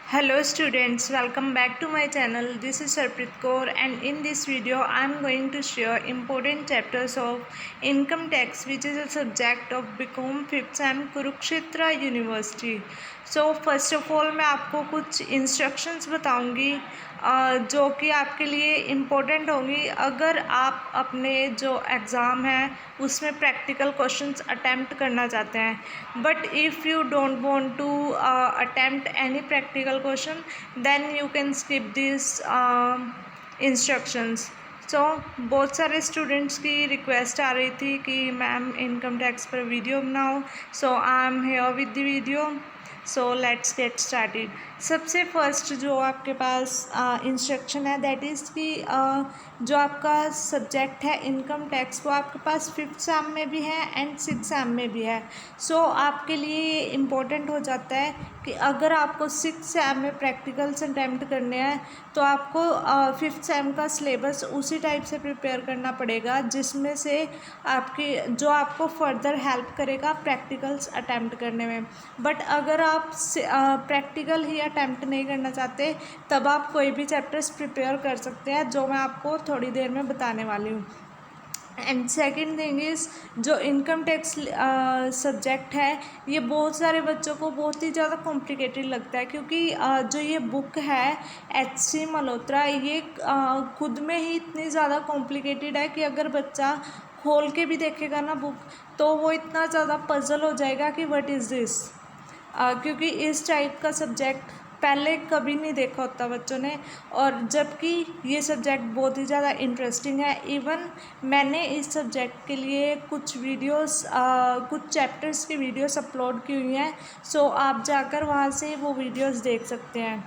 Hello students, welcome back to my channel. This is Sarpreet Kaur and in this video I am going to share important chapters of income tax which is a subject of BCom 5th SEM Kurukshetra University. So first of all मैं आपको कुछ instructions बताऊंगी जो कि आपके लिए important होंगी अगर आप अपने जो एग्ज़ाम है उसमें प्रैक्टिकल क्वेश्चंस अटैम्प्ट करना चाहते हैं. But if you don't want to attempt any practical question then you can skip this instructions. So बहुत सारे स्टूडेंट्स की रिक्वेस्ट आ रही थी कि मैम इनकम टैक्स पर वीडियो बनाओ. So I am here with the video. So let's get started. सबसे फर्स्ट जो आपके पास इंस्ट्रक्शन है दैट इज़ कि जो आपका सब्जेक्ट है इनकम टैक्स वो आपके पास 5th सेम में भी है एंड 6th सेम में भी है. सो आपके लिए ये इम्पोर्टेंट हो जाता है कि अगर आपको 6th सेम में प्रैक्टिकल्स अटैम्प्ट करने हैं तो आपको 5th सेम का सिलेबस उसी टाइप से प्रिपेयर करना पड़ेगा जिसमें से आपकी जो आपको फर्दर हेल्प करेगा प्रैक्टिकल्स अटैम्प्ट करने में. बट अगर आप प्रैक्टिकल ही अटैम्प्ट नहीं करना चाहते तब आप कोई भी चैप्टर्स प्रिपेयर कर सकते हैं जो मैं आपको थोड़ी देर में बताने वाली हूँ. एंड सेकेंड थिंग इज़ जो इनकम टैक्स सब्जेक्ट है ये बहुत सारे बच्चों को बहुत ही ज़्यादा कॉम्प्लिकेटेड लगता है क्योंकि जो ये बुक है HC मल्होत्रा ये खुद में ही इतनी ज़्यादा कॉम्प्लिकेटेड है कि अगर बच्चा खोल के भी देखेगा ना बुक तो वो इतना ज़्यादा पजल हो जाएगा कि व्हाट इज़ दिस. क्योंकि इस टाइप का सब्जेक्ट पहले कभी नहीं देखा होता बच्चों ने और जबकि ये सब्जेक्ट बहुत ही ज़्यादा इंटरेस्टिंग है. इवन मैंने इस सब्जेक्ट के लिए कुछ वीडियोस कुछ चैप्टर्स की वीडियोस अपलोड की हुई हैं. सो आप जाकर वहाँ से वो वीडियोस देख सकते हैं.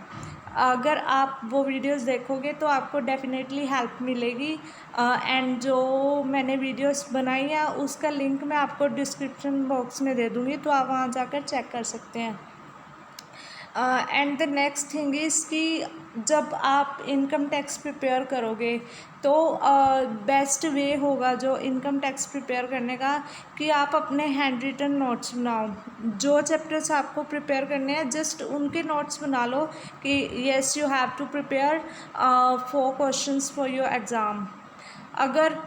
अगर आप वो वीडियोस देखोगे तो आपको डेफिनेटली हेल्प मिलेगी. एंड जो मैंने वीडियोस बनाई है उसका लिंक मैं आपको डिस्क्रिप्शन बॉक्स में दे दूँगी तो आप वहाँ जाकर चेक कर सकते हैं. And the next thing is कि जब आप इनकम टैक्स प्रिपेयर करोगे तो बेस्ट वे होगा जो इनकम टैक्स प्रिपेयर करने का कि आप अपने हैंड रिटन नोट्स बनाओ. जो चैप्टर्स आपको प्रिपेयर करने हैं जस्ट उनके नोट्स बना लो कि yes you have to prepare 4 questions for your exam. अगर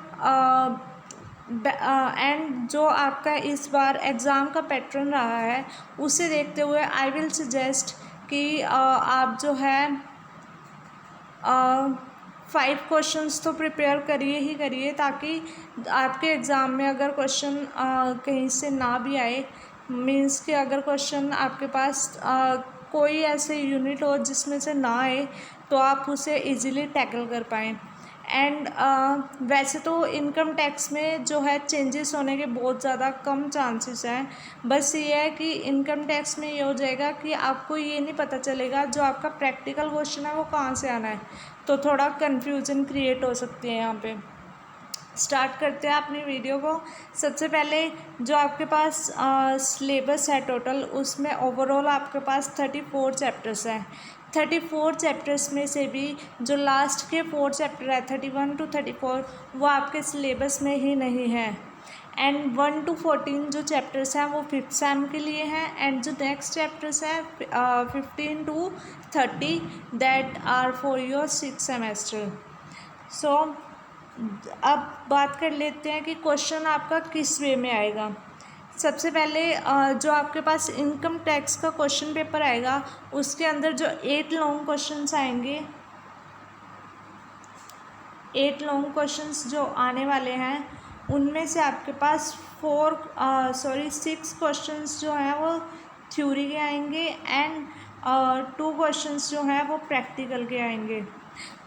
एंड जो आपका इस बार एग्ज़ाम का पैटर्न रहा है उसे देखते हुए आई विल सजेस्ट कि आप जो है 5 क्वेश्चंस तो प्रिपेयर करिए ही करिए ताकि आपके एग्ज़ाम में अगर क्वेश्चन कहीं से ना भी आए मीन्स कि अगर क्वेश्चन आपके पास कोई ऐसे यूनिट हो जिसमें से ना आए तो आप उसे इजीली टैकल कर पाएँ. एंड वैसे तो इनकम टैक्स में जो है चेंजेस होने के बहुत ज़्यादा कम चांसेस हैं. बस ये है कि इनकम टैक्स में ये हो जाएगा कि आपको ये नहीं पता चलेगा जो आपका प्रैक्टिकल क्वेश्चन है वो कहाँ से आना है तो थोड़ा कन्फ्यूज़न क्रिएट हो सकती है. यहाँ पे स्टार्ट करते हैं अपनी वीडियो को. सबसे पहले जो आपके पास सिलेबस है टोटल उसमें ओवरऑल आपके पास 34 चैप्टर्स हैं. 34 चैप्टर्स में से भी जो लास्ट के 4 चैप्टर है 31 to 34 वो आपके सिलेबस में ही नहीं है. एंड 1 to 14 जो चैप्टर्स हैं वो 5th सेम के लिए हैं एंड जो नेक्स्ट चैप्टर्स हैं 15 to 30 that are for your 6th semester. So अब बात कर लेते हैं कि क्वेश्चन आपका किस वे में आएगा. सबसे पहले जो आपके पास इनकम टैक्स का क्वेश्चन पेपर आएगा उसके अंदर जो 8 लॉन्ग क्वेश्चंस आएंगे 8 लॉन्ग क्वेश्चंस जो आने वाले हैं उनमें से आपके पास 6 क्वेश्चंस जो हैं वो थ्योरी के आएंगे एंड 2 क्वेश्चंस जो हैं वो प्रैक्टिकल के आएंगे.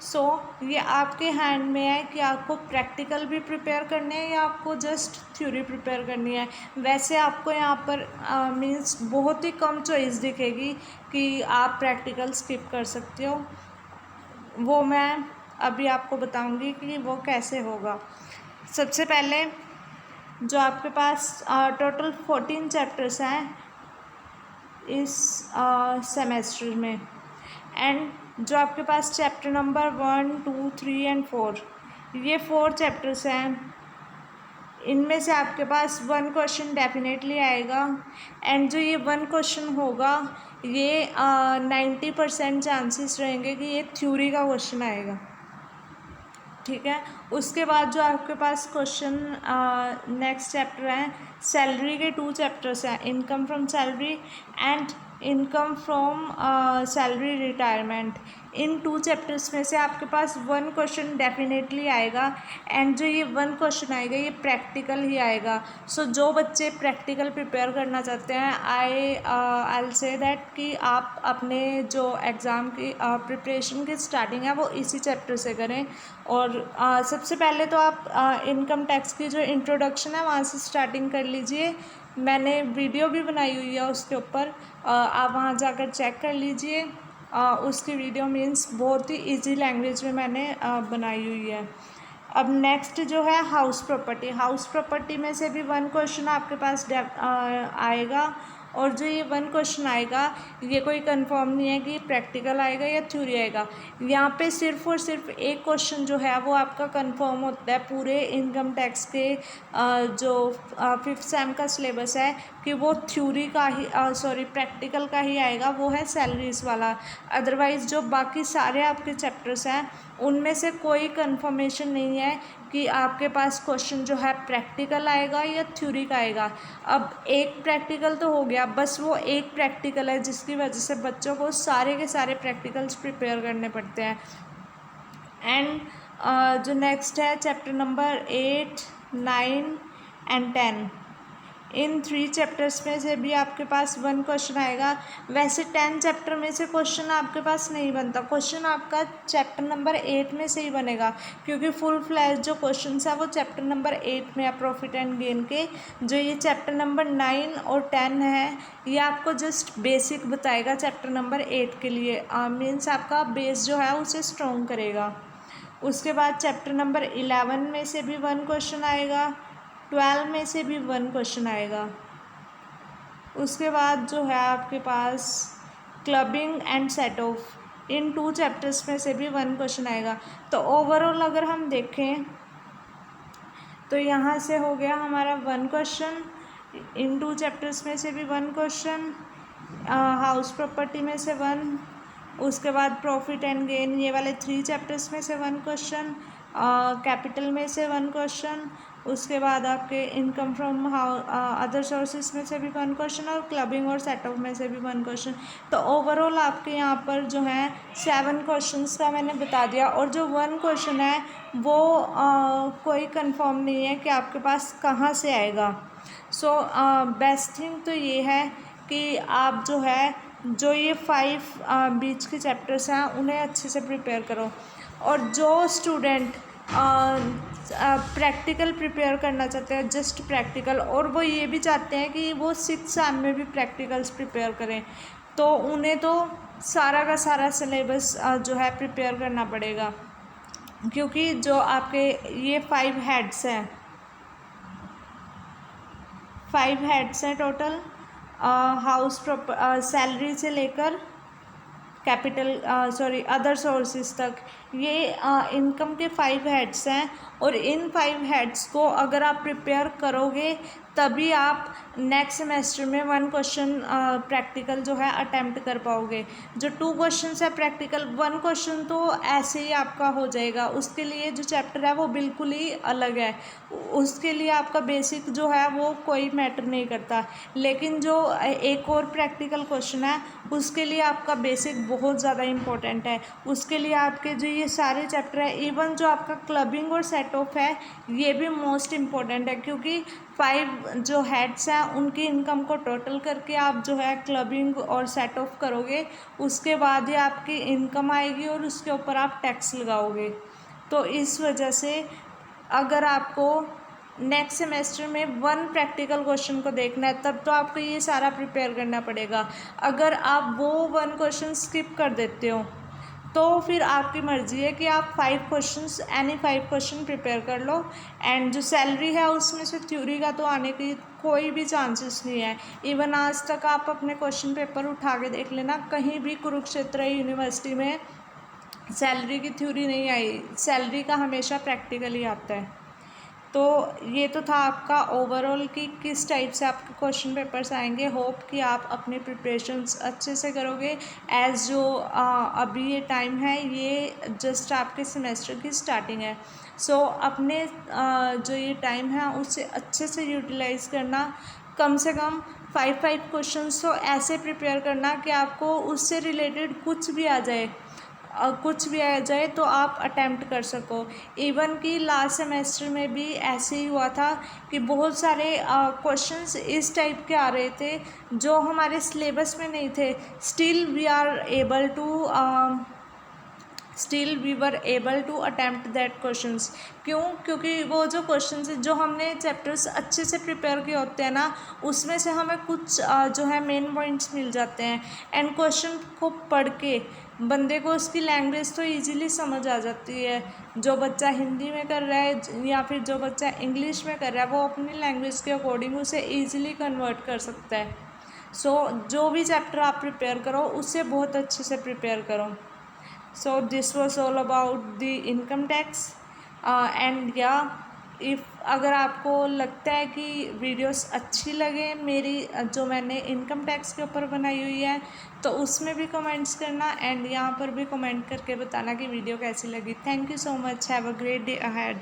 सो ये आपके हैंड में है कि आपको प्रैक्टिकल भी प्रिपेयर करने हैं या आपको जस्ट थ्योरी प्रिपेयर करनी है. वैसे आपको यहाँ पर मीन्स बहुत ही कम चॉइस दिखेगी कि आप प्रैक्टिकल स्किप कर सकते हो. वो मैं अभी आपको बताऊंगी कि वो कैसे होगा. सबसे पहले जो आपके पास टोटल 14 चैप्टर्स हैं इस सेमेस्टर में एंड जो आपके पास चैप्टर नंबर 1, 2, 3 एंड 4 ये 4 चैप्टर्स हैं इनमें से आपके पास 1 क्वेश्चन डेफिनेटली आएगा। एंड जो ये 1 क्वेश्चन होगा ये 90% चांसेस रहेंगे कि ये थ्योरी का क्वेश्चन आएगा, ठीक है। उसके बाद जो आपके पास क्वेश्चन नेक्स्ट चैप्टर है, सैलरी के 2 चैप्टर्स हैं, income from salary and income from salary retirement. In 2 chapters में से आपके पास 1 क्वेश्चन डेफिनेटली आएगा। एंड जो ये 1 क्वेश्चन आएगा ये प्रैक्टिकल ही आएगा। सो जो बच्चे प्रैक्टिकल प्रिपेयर करना चाहते हैं, आई विल से दैट कि आप अपने जो एग्ज़ाम की प्रिपरेशन की स्टार्टिंग है वो इसी चैप्टर से करें। और सबसे पहले तो आप इनकम टैक्स की जो इंट्रोडक्शन है वहाँ से स्टार्टिंग कर लीजिए। मैंने वीडियो भी बनाई हुई है उसके ऊपर, आप वहाँ जाकर चेक कर लीजिए। उसकी वीडियो मीन्स बहुत ही इजी लैंग्वेज में मैंने बनाई हुई है। अब नेक्स्ट जो है हाउस प्रॉपर्टी, हाउस प्रॉपर्टी में से भी 1 क्वेश्चन आपके पास आएगा। और जो ये 1 क्वेश्चन आएगा ये कोई कंफर्म नहीं है कि प्रैक्टिकल आएगा या थ्योरी आएगा। यहाँ पे सिर्फ और सिर्फ एक क्वेश्चन जो है वो आपका कंफर्म होता है पूरे इनकम टैक्स के जो 5th सेम का सिलेबस है कि वो थ्योरी का ही प्रैक्टिकल का ही आएगा, वो है सैलरीज वाला। अदरवाइज़ जो बाकी सारे आपके चैप्टर्स हैं उनमें से कोई कंफर्मेशन नहीं है कि आपके पास क्वेश्चन जो है प्रैक्टिकल आएगा या थ्योरी का आएगा। अब एक प्रैक्टिकल तो हो गया, बस वो एक प्रैक्टिकल है जिसकी वजह से बच्चों को सारे के सारे प्रैक्टिकल्स प्रिपेयर करने पड़ते हैं। एंड जो नेक्स्ट है chapter number 8, 9 and 10, in 3 chapters में से भी आपके पास 1 क्वेश्चन आएगा। वैसे 10 चैप्टर में से क्वेश्चन आपके पास नहीं बनता, क्वेश्चन आपका चैप्टर नंबर 8 में से ही बनेगा, क्योंकि फुल फ्लैश जो क्वेश्चन है वो चैप्टर नंबर 8 में है प्रॉफिट एंड गेन के। जो ये चैप्टर नंबर 9 और 10 है ये आपको जस्ट बेसिक बताएगा चैप्टर नंबर 8 के लिए, मीन्स आपका बेस जो है उसे स्ट्रॉन्ग करेगा। उसके बाद चैप्टर नंबर 11 में से भी 1 क्वेश्चन आएगा, 12 में से भी 1 क्वेश्चन आएगा। उसके बाद जो है आपके पास क्लबिंग एंड सेट ऑफ, इन 2 चैप्टर्स में से भी 1 क्वेश्चन आएगा। तो ओवरऑल अगर हम देखें तो यहाँ से हो गया हमारा 1 क्वेश्चन, इन 2 चैप्टर्स में से भी 1 क्वेश्चन, हाउस प्रॉपर्टी में से 1, उसके बाद प्रॉफिट एंड गेन ये वाले 3 चैप्टर्स में से 1 क्वेश्चन, कैपिटल में से 1 क्वेश्चन, उसके बाद आपके इनकम फ्रॉम अदर सोर्सेज में से भी 1 क्वेश्चन और क्लबिंग और सेट ऑफ में से भी 1 क्वेश्चन। तो ओवरऑल आपके यहाँ पर जो है 7 क्वेश्चंस का मैंने बता दिया। और जो 1 क्वेश्चन है वो कोई कंफर्म नहीं है कि आपके पास कहाँ से आएगा। सो बेस्ट थिंग तो ये है कि आप जो है जो ये 5 बीच के चैप्टर्स हैं उन्हें अच्छे से प्रिपेयर करो। और जो स्टूडेंट प्रैक्टिकल प्रिपेयर करना चाहते हैं, जस्ट प्रैक्टिकल, और वो ये भी चाहते हैं कि वो 6th सेम में भी प्रैक्टिकल्स प्रिपेयर करें, तो उन्हें तो सारा का सारा सिलेबस जो है प्रिपेयर करना पड़ेगा, क्योंकि जो आपके ये 5 हेड्स हैं, 5 हेड्स हैं टोटल, हाउस सैलरी से लेकर कैपिटल अदर सोर्सेज तक, ये इनकम के 5 हेड्स हैं। और इन 5 हेड्स को अगर आप प्रिपेयर करोगे तभी आप नेक्स्ट सेमेस्टर में 1 क्वेश्चन प्रैक्टिकल जो है अटैम्प्ट कर पाओगे। जो 2 क्वेश्चन है प्रैक्टिकल, 1 क्वेश्चन तो ऐसे ही आपका हो जाएगा, उसके लिए जो चैप्टर है वो बिल्कुल ही अलग है, उसके लिए आपका बेसिक जो है वो कोई मैटर नहीं करता। लेकिन जो एक और प्रैक्टिकल क्वेश्चन है उसके लिए आपका बेसिक बहुत ज़्यादा इम्पोर्टेंट है, उसके लिए आपके जो ये सारे चैप्टर है, इवन जो आपका क्लबिंग और सेट ऑफ है ये भी मोस्ट इम्पोर्टेंट है, क्योंकि 5 जो हेड्स हैं उनकी इनकम को टोटल करके आप जो है क्लबिंग और सेट ऑफ करोगे, उसके बाद ही आपकी इनकम आएगी और उसके ऊपर आप टैक्स लगाओगे। तो इस वजह से अगर आपको नेक्स्ट सेमेस्टर में 1 प्रैक्टिकल क्वेश्चन को देखना है तब तो आपको ये सारा प्रिपेयर करना पड़ेगा। अगर आप वो 1 क्वेश्चन स्किप कर देते हो तो फिर आपकी मर्ज़ी है कि आप 5 क्वेश्चंस एनी 5 क्वेश्चन प्रिपेयर कर लो। एंड जो सैलरी है उसमें से थ्योरी का तो आने की कोई भी चांसेस नहीं है। इवन आज तक आप अपने क्वेश्चन पेपर उठा के देख लेना, कहीं भी कुरुक्षेत्र यूनिवर्सिटी में सैलरी की थ्योरी नहीं आई, सैलरी का हमेशा प्रैक्टिकल ही आता है। तो ये तो था आपका ओवरऑल कि किस टाइप से आपके क्वेश्चन पेपर्स आएंगे। होप कि आप अपनी प्रिपरेशंस अच्छे से करोगे। एज़ जो अभी ये टाइम है ये जस्ट आपके सेमेस्टर की स्टार्टिंग है। सो अपने जो ये टाइम है उसे अच्छे से यूटिलाइज़ करना। कम से कम 5 क्वेश्चंस तो ऐसे प्रिपेयर करना कि आपको उससे रिलेटेड कुछ भी आ जाए, कुछ भी आ जाए तो आप अटेम्प्ट कर सको। इवन कि लास्ट सेमेस्टर में भी ऐसे ही हुआ था कि बहुत सारे क्वेश्चंस इस टाइप के आ रहे थे जो हमारे सिलेबस में नहीं थे। Still we were able to attempt that questions. क्यों? क्योंकि वो जो क्वेश्चंस जो हमने चैप्टर्स अच्छे से प्रिपेयर किए होते हैं ना, उसमें से हमें कुछ जो है मेन पॉइंट्स मिल जाते हैं। एंड क्वेश्चन को पढ़ के बंदे को उसकी लैंग्वेज तो इजीली समझ आ जाती है। जो बच्चा हिंदी में कर रहा है या फिर जो बच्चा इंग्लिश में कर रहा है, वो अपनी लैंग्वेज के अकॉर्डिंग उसे ईजिली कन्वर्ट कर सकता है। सो जो भी चैप्टर आप प्रिपेयर करो उससे बहुत अच्छे से प्रिपेयर करो। So this was all about the income tax and yeah, if अगर आपको लगता है कि वीडियोस अच्छी लगे मेरी जो मैंने इनकम टैक्स के ऊपर बनाई हुई है, तो उसमें भी कमेंट्स करना एंड यहाँ पर भी कमेंट करके बताना कि वीडियो कैसी लगी। Thank you so much. Have a great day ahead.